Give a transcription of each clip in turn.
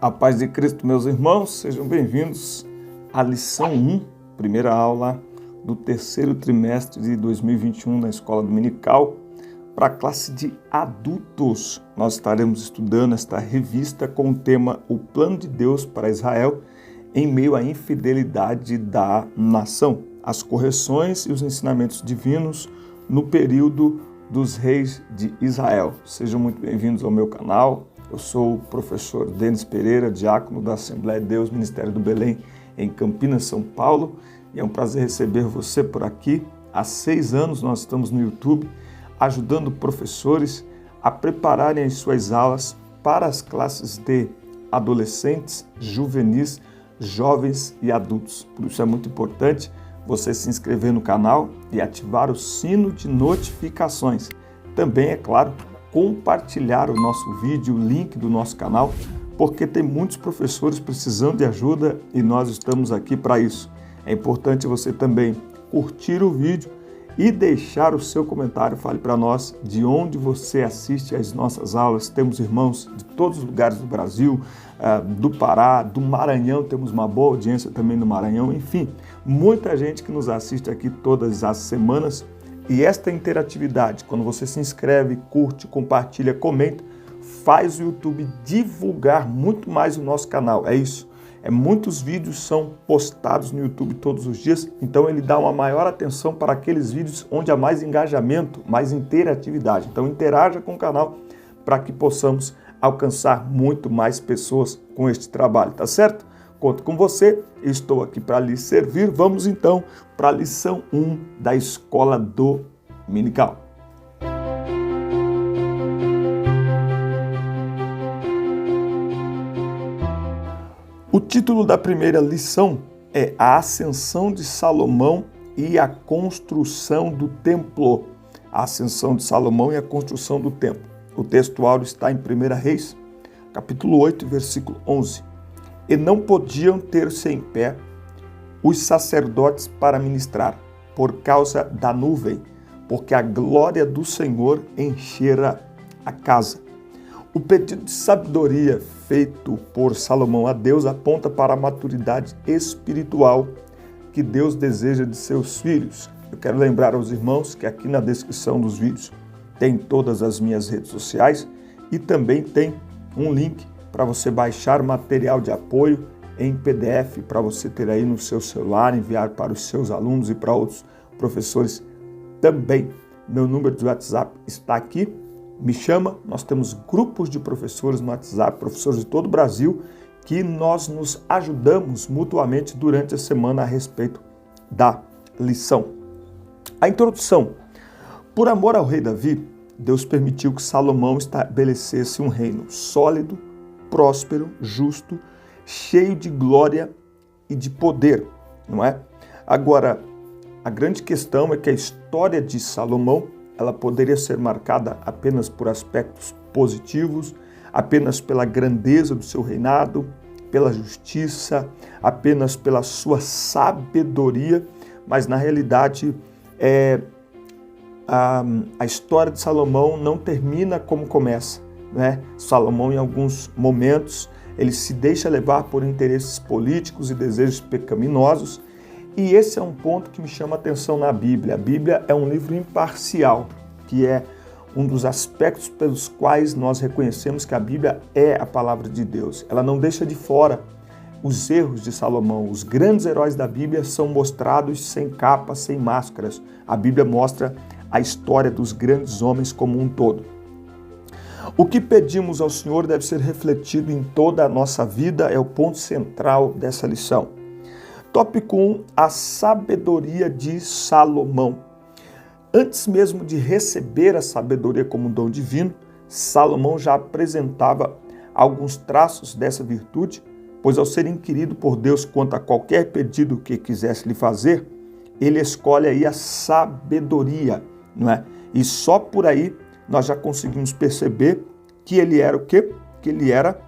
A paz de Cristo, meus irmãos, sejam bem-vindos à lição 1, primeira aula do terceiro trimestre de 2021 na Escola Dominical, para a classe de adultos. Nós estaremos estudando esta revista com o tema O Plano de Deus para Israel em meio à infidelidade da nação, as correções e os ensinamentos divinos no período dos reis de Israel. Sejam muito bem-vindos ao meu canal. Eu sou o professor Denis Pereira, diácono da Assembleia de Deus, Ministério do Belém, em Campinas, São Paulo. E é um prazer receber você por aqui. Há 6 anos nós estamos no YouTube, ajudando professores a prepararem as suas aulas para as classes de adolescentes, juvenis, jovens e adultos. Por isso é muito importante você se inscrever no canal e ativar o sino de notificações. Também, é claro, compartilhar o nosso vídeo, o link do nosso canal, porque tem muitos professores precisando de ajuda e nós estamos aqui para isso. É importante você também curtir o vídeo e deixar o seu comentário. Fale para nós de onde você assiste às nossas aulas. Temos irmãos de todos os lugares do Brasil, do Pará, do Maranhão, temos uma boa audiência também no Maranhão. Enfim, muita gente que nos assiste aqui todas as semanas. E esta interatividade, quando você se inscreve, curte, compartilha, comenta, faz o YouTube divulgar muito mais o nosso canal. É isso. Muitos vídeos são postados no YouTube todos os dias, então ele dá uma maior atenção para aqueles vídeos onde há mais engajamento, mais interatividade. Então interaja com o canal para que possamos alcançar muito mais pessoas com este trabalho, tá certo? Conto com você, estou aqui para lhe servir. Vamos então para a lição 1 da Escola Dominical. O título da primeira lição é A Ascensão de Salomão e a Construção do Templo. A Ascensão de Salomão e a Construção do Templo. O texto áureo está em 1 Reis, capítulo 8, versículo 11. E não podiam ter-se em pé os sacerdotes para ministrar, por causa da nuvem, porque a glória do Senhor enchera a casa. O pedido de sabedoria feito por Salomão a Deus aponta para a maturidade espiritual que Deus deseja de seus filhos. Eu quero lembrar aos irmãos que aqui na descrição dos vídeos tem todas as minhas redes sociais e também tem um link para você baixar material de apoio em PDF, para você ter aí no seu celular, enviar para os seus alunos e para outros professores também. Meu número de WhatsApp está aqui, me chama, nós temos grupos de professores no WhatsApp, professores de todo o Brasil, que nós nos ajudamos mutuamente durante a semana a respeito da lição. A introdução. Por amor ao rei Davi, Deus permitiu que Salomão estabelecesse um reino sólido, próspero, justo, cheio de glória e de poder, não é? Agora, a grande questão é que a história de Salomão, ela poderia ser marcada apenas por aspectos positivos, apenas pela grandeza do seu reinado, pela justiça, apenas pela sua sabedoria, mas na realidade a história de Salomão não termina como começa. Salomão, em alguns momentos, ele se deixa levar por interesses políticos e desejos pecaminosos, e esse é um ponto que me chama a atenção na Bíblia. A Bíblia é um livro imparcial, que é um dos aspectos pelos quais nós reconhecemos que a Bíblia é a palavra de Deus. Ela não deixa de fora os erros de Salomão. Os grandes heróis da Bíblia são mostrados sem capa, sem máscaras. A Bíblia mostra a história dos grandes homens como um todo. O que pedimos ao Senhor deve ser refletido em toda a nossa vida, é o ponto central dessa lição. Tópico 1, a sabedoria de Salomão. Antes mesmo de receber a sabedoria como um dom divino, Salomão já apresentava alguns traços dessa virtude, pois ao ser inquirido por Deus quanto a qualquer pedido que quisesse lhe fazer, ele escolhe aí a sabedoria, não é? E só por aí nós já conseguimos perceber que ele era o quê? Que ele era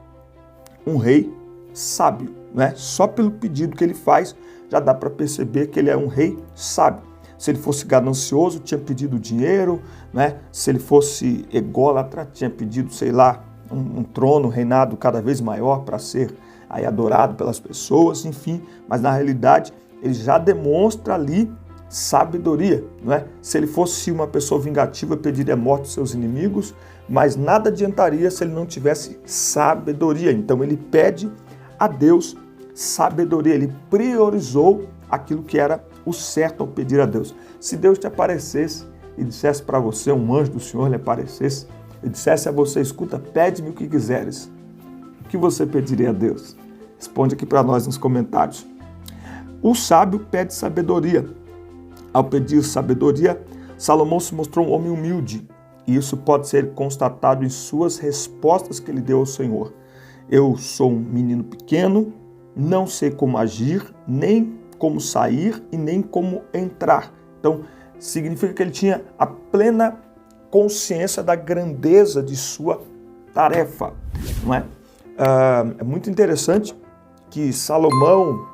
um rei sábio, né? Só pelo pedido que ele faz, já dá para perceber que ele é um rei sábio. Se ele fosse ganancioso, tinha pedido dinheiro, né? Se ele fosse ególatra, tinha pedido, sei lá, um trono, um reinado cada vez maior para ser aí adorado pelas pessoas, enfim, mas na realidade ele já demonstra ali sabedoria, não é? Se ele fosse uma pessoa vingativa, pediria a morte dos seus inimigos, mas nada adiantaria se ele não tivesse sabedoria. Então ele pede a Deus sabedoria, ele priorizou aquilo que era o certo ao pedir a Deus. Se Deus te aparecesse e dissesse para você, um anjo do Senhor lhe aparecesse e dissesse a você, escuta, pede-me o que quiseres, o que você pediria a Deus? Responde aqui para nós nos comentários. O sábio pede sabedoria. Ao pedir sabedoria, Salomão se mostrou um homem humilde, e isso pode ser constatado em suas respostas que ele deu ao Senhor. Eu sou um menino pequeno, não sei como agir, nem como sair e nem como entrar. Então, significa que ele tinha a plena consciência da grandeza de sua tarefa, não é? É muito interessante que Salomão,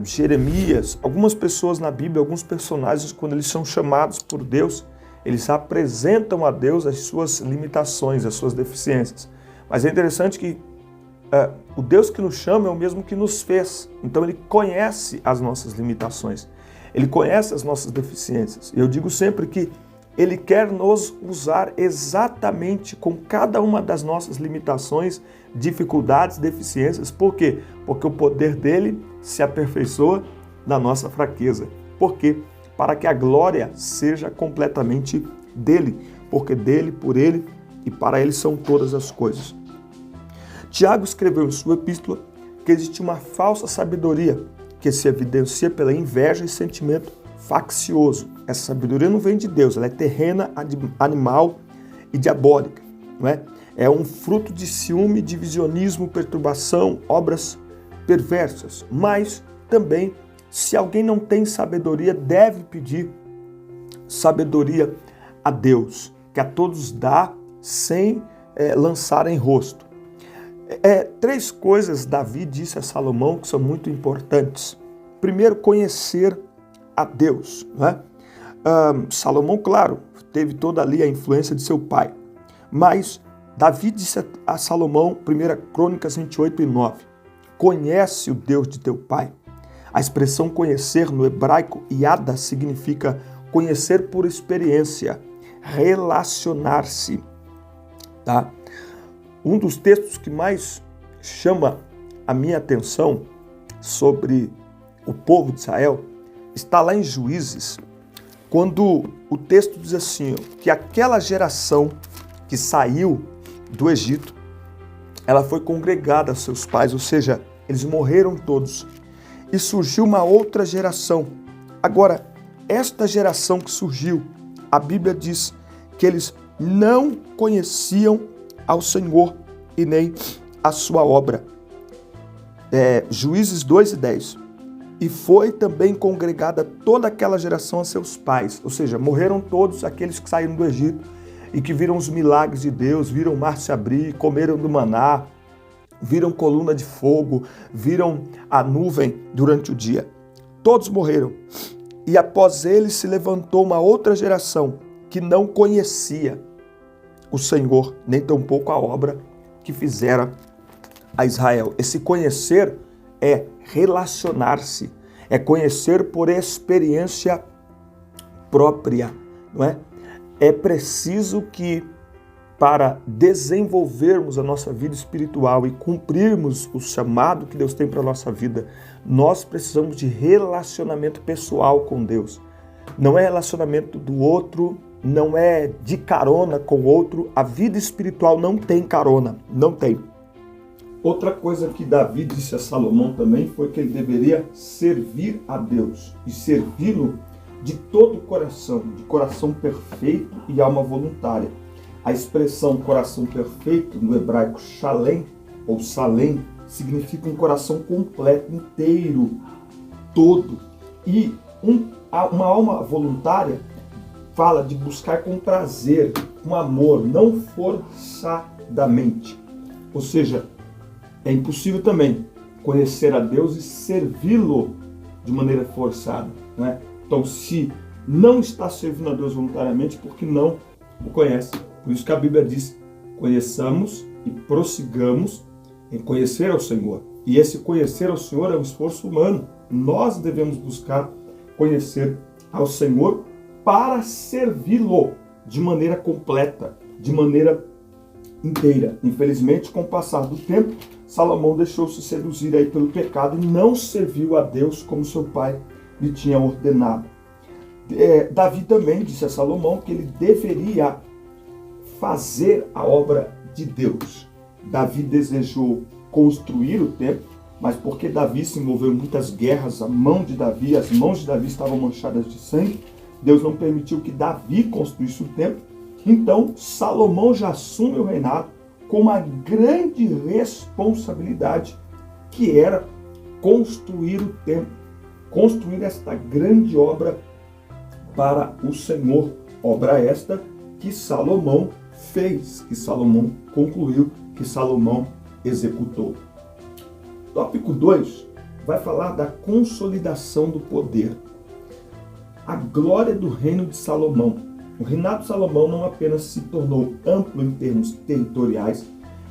Jeremias, algumas pessoas na Bíblia, alguns personagens, quando eles são chamados por Deus, eles apresentam a Deus as suas limitações, as suas deficiências. Mas é interessante que o Deus que nos chama é o mesmo que nos fez. Então ele conhece as nossas limitações, ele conhece as nossas deficiências. Eu digo sempre que ele quer nos usar exatamente com cada uma das nossas limitações, dificuldades, deficiências. Por quê? Porque o poder dele se aperfeiçoa na nossa fraqueza. Por quê? Para que a glória seja completamente dele. Porque dele, por ele e para ele são todas as coisas. Tiago escreveu em sua epístola que existe uma falsa sabedoria que se evidencia pela inveja e sentimento faccioso. Essa sabedoria não vem de Deus, ela é terrena, animal e diabólica, não é? É um fruto de ciúme, divisionismo, perturbação, obras perversas. Mas também, se alguém não tem sabedoria, deve pedir sabedoria a Deus, que a todos dá sem lançar em rosto. Três coisas Davi disse a Salomão que são muito importantes. Primeiro, conhecer a Deus, não é? Salomão, claro, teve toda ali a influência de seu pai, mas Davi disse a Salomão, 1 Crônicas 28:9, conhece o Deus de teu pai. A expressão conhecer no hebraico, yada, significa conhecer por experiência, relacionar-se, tá? Um dos textos que mais chama a minha atenção sobre o povo de Israel está lá em Juízes, quando o texto diz assim, que aquela geração que saiu do Egito, ela foi congregada a seus pais, ou seja, eles morreram todos. E surgiu uma outra geração. Agora, esta geração que surgiu, a Bíblia diz que eles não conheciam ao Senhor e nem a sua obra. Juízes 2:10. E foi também congregada toda aquela geração a seus pais. Ou seja, morreram todos aqueles que saíram do Egito e que viram os milagres de Deus, viram o mar se abrir, comeram do maná, viram coluna de fogo, viram a nuvem durante o dia. Todos morreram. E após eles se levantou uma outra geração que não conhecia o Senhor, nem tampouco a obra que fizera a Israel. Esse conhecer é relacionar-se, é conhecer por experiência própria, não é? É preciso que, para desenvolvermos a nossa vida espiritual e cumprirmos o chamado que Deus tem para a nossa vida, nós precisamos de relacionamento pessoal com Deus. Não é relacionamento do outro, não é de carona com o outro. A vida espiritual não tem carona, não tem. Outra coisa que Davi disse a Salomão também foi que ele deveria servir a Deus e servi-lo de todo o coração, de coração perfeito e alma voluntária. A expressão coração perfeito, no hebraico shalem ou salem, significa um coração completo, inteiro, todo. E uma alma voluntária fala de buscar com prazer, com amor, não forçadamente. Ou seja, é impossível também conhecer a Deus e servi-lo de maneira forçada, não é? Então, se não está servindo a Deus voluntariamente, porque não o conhece. Por isso que a Bíblia diz, conheçamos e prossigamos em conhecer ao Senhor. E esse conhecer ao Senhor é um esforço humano. Nós devemos buscar conhecer ao Senhor para servi-lo de maneira completa, de maneira inteira. Infelizmente, com o passar do tempo, Salomão deixou-se seduzir aí pelo pecado e não serviu a Deus como seu pai lhe tinha ordenado. Davi também disse a Salomão que ele deveria fazer a obra de Deus. Davi desejou construir o templo, mas porque Davi se envolveu em muitas guerras, as mãos de Davi estavam manchadas de sangue, Deus não permitiu que Davi construísse o templo. Então, Salomão já assume o reinado com uma grande responsabilidade, que era construir o templo, construir esta grande obra para o Senhor. Obra esta que Salomão fez, que Salomão concluiu, que Salomão executou. Tópico 2 vai falar da consolidação do poder. A glória do reino de Salomão. O reinado de Salomão não apenas se tornou amplo em termos territoriais,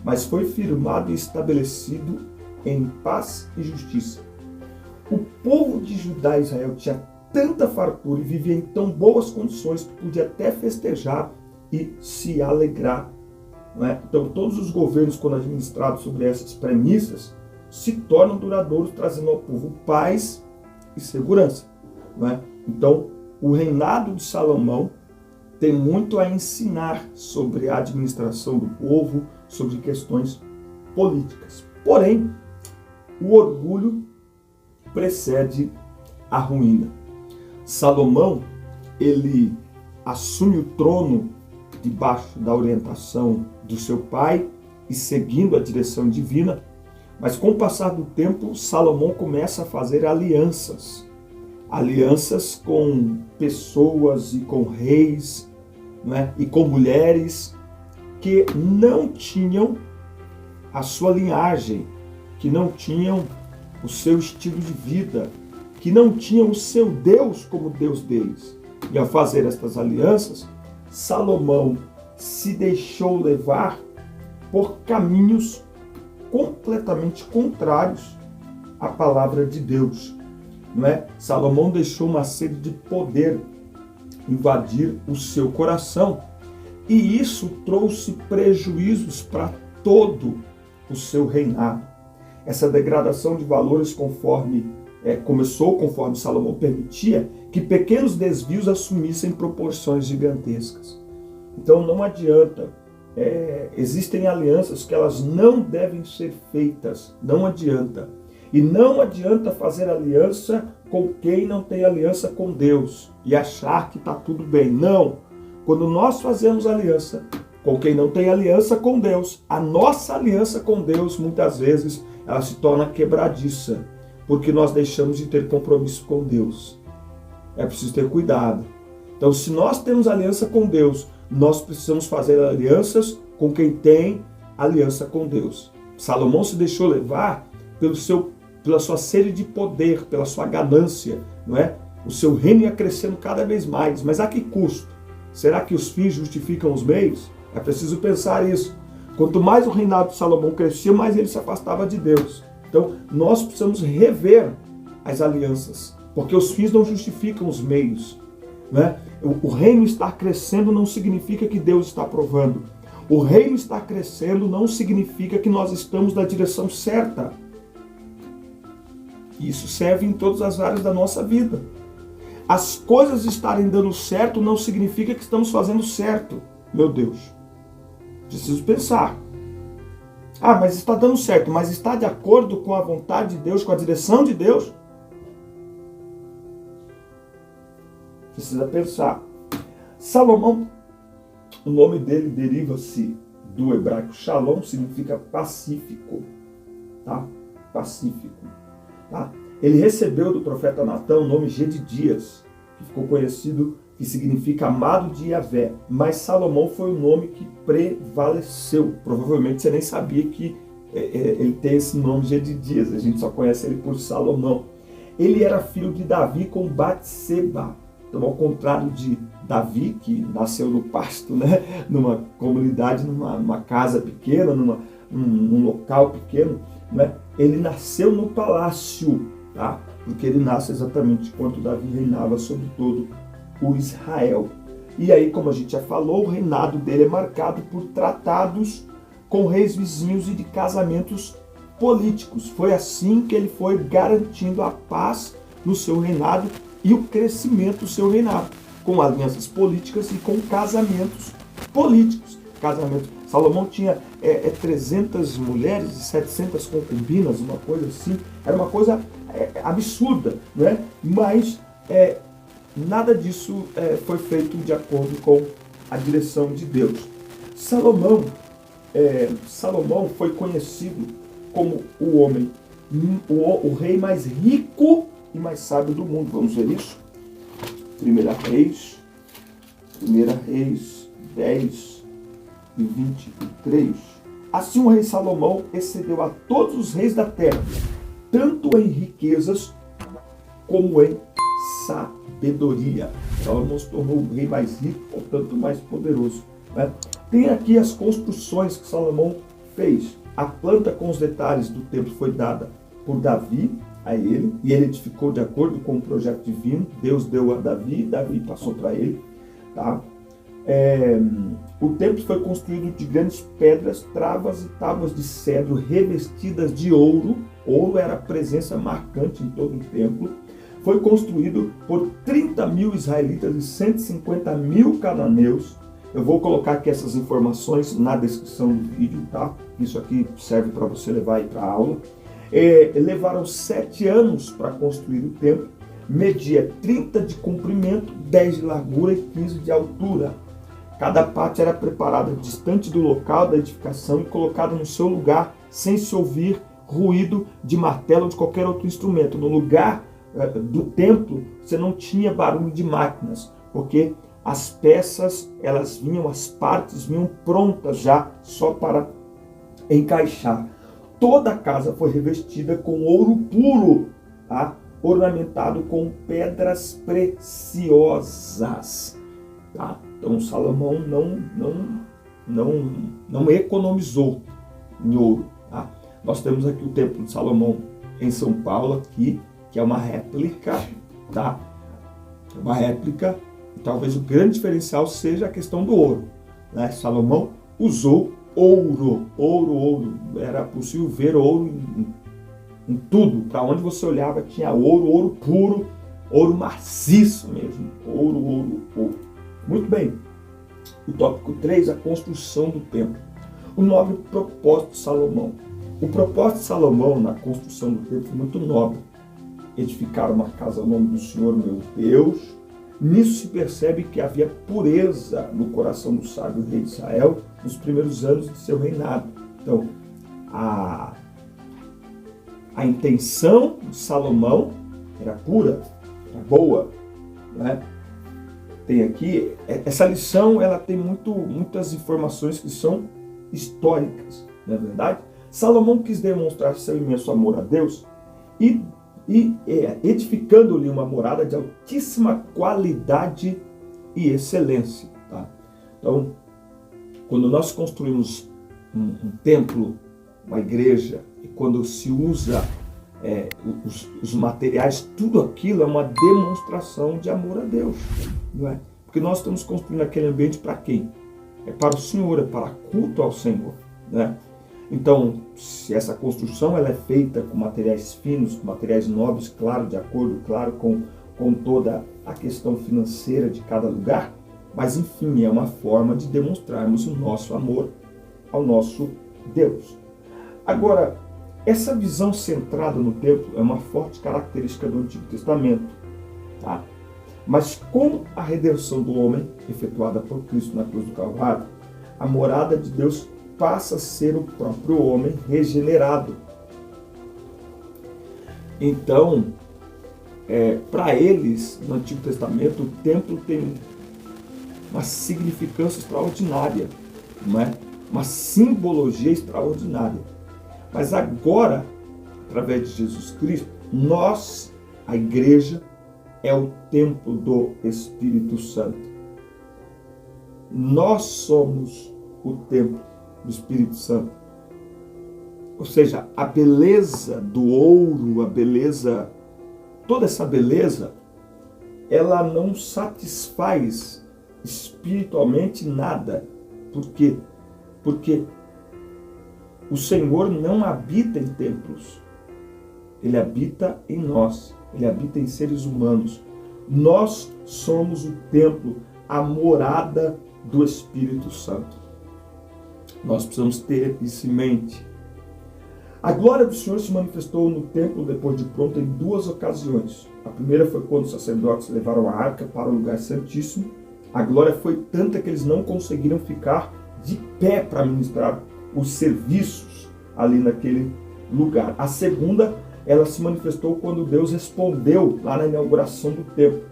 mas foi firmado e estabelecido em paz e justiça. O povo de Judá e Israel tinha tanta fartura e vivia em tão boas condições que podia até festejar e se alegrar. Não é? Então, todos os governos, quando administrados sobre essas premissas, se tornam duradouros, trazendo ao povo paz e segurança. Não é? Então, o reinado de Salomão tem muito a ensinar sobre a administração do povo, sobre questões políticas. Porém, o orgulho precede a ruína. Salomão, ele assume o trono debaixo da orientação do seu pai e seguindo a direção divina, mas com o passar do tempo, Salomão começa a fazer alianças com pessoas e com reis, não é? E com mulheres que não tinham a sua linhagem, que não tinham o seu estilo de vida, que não tinham o seu Deus como Deus deles. E ao fazer estas alianças, Salomão se deixou levar por caminhos completamente contrários à palavra de Deus. Não é? Salomão deixou uma sede de poder invadir o seu coração, e isso trouxe prejuízos para todo o seu reinado. Essa degradação de valores começou conforme Salomão permitia que pequenos desvios assumissem proporções gigantescas. Então não adianta, existem alianças que elas não devem ser feitas, não adianta. E não adianta fazer aliança com quem não tem aliança com Deus e achar que está tudo bem. Não! Quando nós fazemos aliança com quem não tem aliança com Deus, a nossa aliança com Deus, muitas vezes, ela se torna quebradiça, porque nós deixamos de ter compromisso com Deus. É preciso ter cuidado. Então, se nós temos aliança com Deus, nós precisamos fazer alianças com quem tem aliança com Deus. Salomão se deixou levar pela sua sede de poder, pela sua ganância, não é? O seu reino ia crescendo cada vez mais, mas a que custo? Será que os fins justificam os meios? É preciso pensar isso. Quanto mais o reinado de Salomão crescia, mais ele se afastava de Deus. Então, nós precisamos rever as alianças, porque os fins não justificam os meios. Né? O reino estar crescendo não significa que Deus está aprovando. O reino estar crescendo não significa que nós estamos na direção certa. Isso serve em todas as áreas da nossa vida. As coisas estarem dando certo não significa que estamos fazendo certo. Meu Deus, preciso pensar. Ah, mas está dando certo, mas está de acordo com a vontade de Deus, com a direção de Deus? Precisa pensar. Salomão, o nome dele deriva-se do hebraico shalom, significa pacífico. Tá? Pacífico. Tá? Ele recebeu do profeta Natã o nome Gedidias, que ficou conhecido, que significa amado de Yahvé. Mas Salomão foi o nome que prevaleceu. Provavelmente você nem sabia que ele tem esse nome Gedidias. A gente só conhece ele por Salomão. Ele era filho de Davi com Batseba. Então, ao contrário de Davi, que nasceu no pasto, né? Numa comunidade, numa casa pequena, num local pequeno, né? Ele nasceu no palácio, tá? Porque ele nasce exatamente quando Davi reinava sobre todo o Israel. E aí, como a gente já falou, o reinado dele é marcado por tratados com reis vizinhos e de casamentos políticos. Foi assim que ele foi garantindo a paz no seu reinado e o crescimento do seu reinado, com alianças políticas e com casamentos políticos. Salomão tinha 300 mulheres e 700 concubinas, uma coisa assim. Era uma coisa absurda, né? Mas nada disso foi feito de acordo com a direção de Deus. Salomão foi conhecido como o rei mais rico e mais sábio do mundo. Vamos ver isso? 1 Reis 10 e 23. Assim o rei Salomão excedeu a todos os reis da terra, tanto em riquezas como em sabedoria. Salomão se tornou o rei mais rico, portanto mais poderoso, né? Tem aqui as construções que Salomão fez. A planta com os detalhes do templo foi dada por Davi a ele, e ele edificou de acordo com o projeto divino. Deus deu a Davi, Davi passou para ele, tá? O templo foi construído de grandes pedras, travas e tábuas de cedro revestidas de ouro. Ouro era a presença marcante em todo o templo. Foi construído por 30 mil israelitas e 150 mil cananeus. Eu vou colocar aqui essas informações na descrição do vídeo, tá? Isso aqui serve para você levar aí para a aula. Levaram 7 anos para construir o templo. Media 30 de comprimento, 10 de largura e 15 de altura. Cada parte era preparada distante do local da edificação e colocada no seu lugar, sem se ouvir ruído de martelo ou de qualquer outro instrumento. No lugar do templo, você não tinha barulho de máquinas, porque as peças, as partes vinham prontas já, só para encaixar. Toda a casa foi revestida com ouro puro, tá? Ornamentado com pedras preciosas, tá? Então Salomão não economizou em ouro, tá? Nós temos aqui o Templo de Salomão em São Paulo, aqui, que é uma réplica, tá? Uma réplica, e talvez o grande diferencial seja a questão do ouro, né? Salomão usou ouro. Era possível ver ouro em tudo. Para onde você olhava tinha ouro puro, ouro maciço mesmo. Ouro. Muito bem. O tópico 3, a construção do templo. O nobre propósito de Salomão. O propósito de Salomão na construção do templo foi muito nobre. Edificar uma casa ao nome do Senhor meu Deus. Nisso se percebe que havia pureza no coração do sábio rei de Israel nos primeiros anos de seu reinado. Então, a intenção de Salomão era pura, era boa, né? Tem aqui, essa lição, ela tem muitas informações que são históricas, não é verdade? Salomão quis demonstrar seu imenso amor a Deus e edificando-lhe uma morada de altíssima qualidade e excelência, tá? Então, quando nós construímos um templo, uma igreja, e quando se usa os materiais, tudo aquilo é uma demonstração de amor a Deus, não é? Porque nós estamos construindo aquele ambiente para quem? É para o Senhor, é para culto ao Senhor, né? Então, se essa construção ela é feita com materiais finos, com materiais nobres, claro, de acordo, claro, com toda a questão financeira de cada lugar, mas enfim, é uma forma de demonstrarmos o nosso amor ao nosso Deus. Agora, essa visão centrada no templo é uma forte característica do Antigo Testamento, tá? Mas com a redenção do homem, efetuada por Cristo na cruz do Calvário, a morada de Deus passa a ser o próprio homem regenerado. Então, para eles, no Antigo Testamento, o templo tem uma significância extraordinária, não é? Uma simbologia extraordinária. Mas agora, através de Jesus Cristo, nós, a igreja, é o templo do Espírito Santo. Nós somos o templo do Espírito Santo. Ou seja, a beleza do ouro, a beleza, toda essa beleza, ela não satisfaz espiritualmente nada. Por quê? Porque o Senhor não habita em templos. Ele habita em nós. Ele habita em seres humanos. Nós somos o templo, a morada do Espírito Santo. Nós precisamos ter isso em mente. A glória do Senhor se manifestou no templo depois de pronto em duas ocasiões. A primeira foi quando os sacerdotes levaram a arca para o lugar santíssimo. A glória foi tanta que eles não conseguiram ficar de pé para ministrar os serviços ali naquele lugar. A segunda, ela se manifestou quando Deus respondeu lá na inauguração do templo.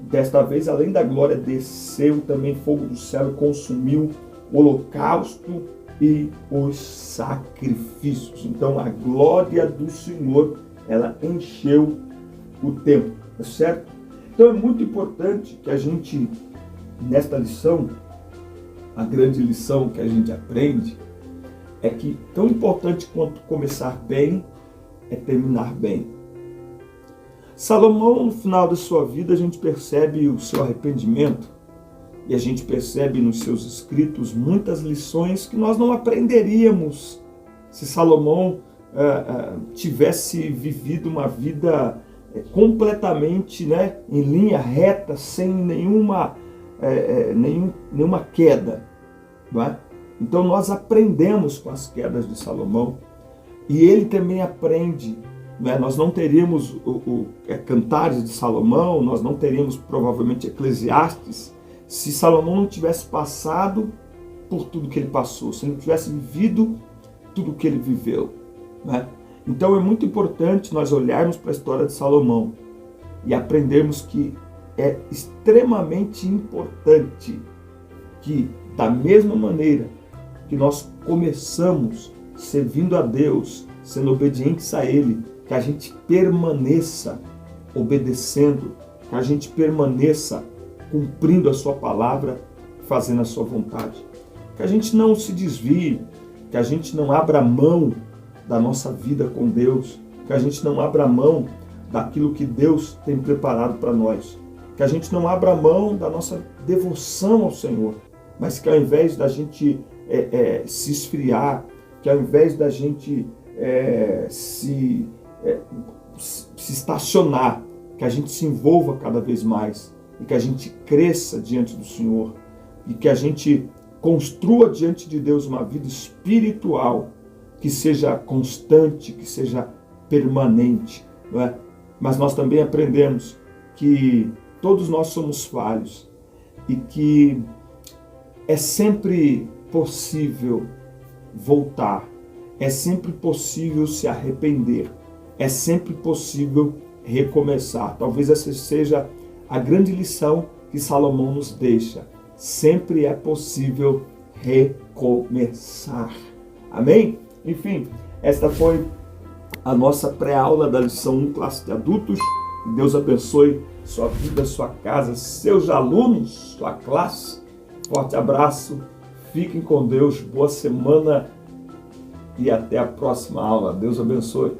Desta vez, além da glória, desceu também fogo do céu e consumiu o holocausto e os sacrifícios. Então, a glória do Senhor, ela encheu o templo, tá certo? Então, é muito importante que a gente, nesta lição, a grande lição que a gente aprende, é que tão importante quanto começar bem, é terminar bem. Salomão, no final da sua vida, a gente percebe o seu arrependimento e a gente percebe nos seus escritos muitas lições que nós não aprenderíamos se Salomão tivesse vivido uma vida completamente, né, em linha reta, sem nenhuma queda. Não é? Então nós aprendemos com as quedas de Salomão e ele também aprende. Nós não teríamos Cantares de Salomão, nós não teríamos provavelmente Eclesiastes, se Salomão não tivesse passado por tudo que ele passou, se ele não tivesse vivido tudo que ele viveu. Então é muito importante nós olharmos para a história de Salomão e aprendermos que é extremamente importante que, da mesma maneira que nós começamos servindo a Deus, sendo obedientes a Ele, que a gente permaneça obedecendo, que a gente permaneça cumprindo a sua palavra, fazendo a sua vontade. Que a gente não se desvie, que a gente não abra mão da nossa vida com Deus, que a gente não abra mão daquilo que Deus tem preparado para nós, que a gente não abra mão da nossa devoção ao Senhor, mas que ao invés da gente se esfriar, que ao invés da gente se estacionar, que a gente se envolva cada vez mais e que a gente cresça diante do Senhor e que a gente construa diante de Deus uma vida espiritual que seja constante, que seja permanente, não é? Mas nós também aprendemos que todos nós somos falhos e que é sempre possível voltar, é sempre possível se arrepender, é sempre possível recomeçar. Talvez essa seja a grande lição que Salomão nos deixa. Sempre é possível recomeçar. Amém? Enfim, esta foi a nossa pré-aula da lição 1, classe de adultos. Que Deus abençoe sua vida, sua casa, seus alunos, sua classe. Forte abraço, fiquem com Deus, boa semana e até a próxima aula. Deus abençoe.